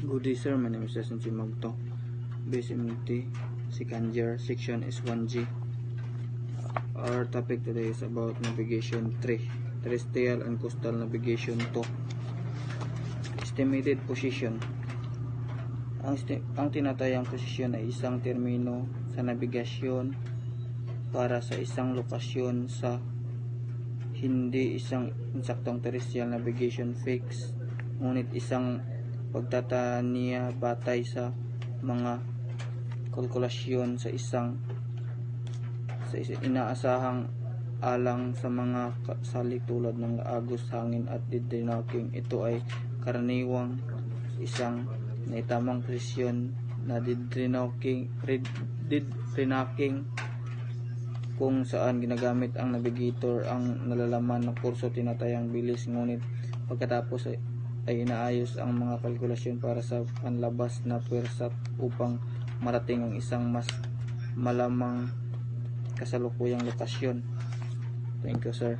Good day sir, my name is Jason G. Magto, BSMT, second year, section is 1G. Our topic today is about navigation 3, terrestrial and coastal navigation 2. Estimated position. Ang tinatayang posisyon ay isang termino sa nabigasyon para sa isang lokasyon sa hindi isang insaktong terrestrial navigation fix, ngunit isang pagtataniya batay sa mga kalkulasyon sa inaasahang alang sa mga salik tulad ng agos, hangin at didrinking. Ito ay karaniwang isang naitamang presyon na didrinking kung saan ginagamit ang navigator ang nalalaman ng kurso tinatayang bilis, ngunit pagkatapos ay inaayos ang mga kalkulasyon para sa panlabas na puwersa upang marating ang isang mas malamang kasalukuyang lokasyon. Thank you sir.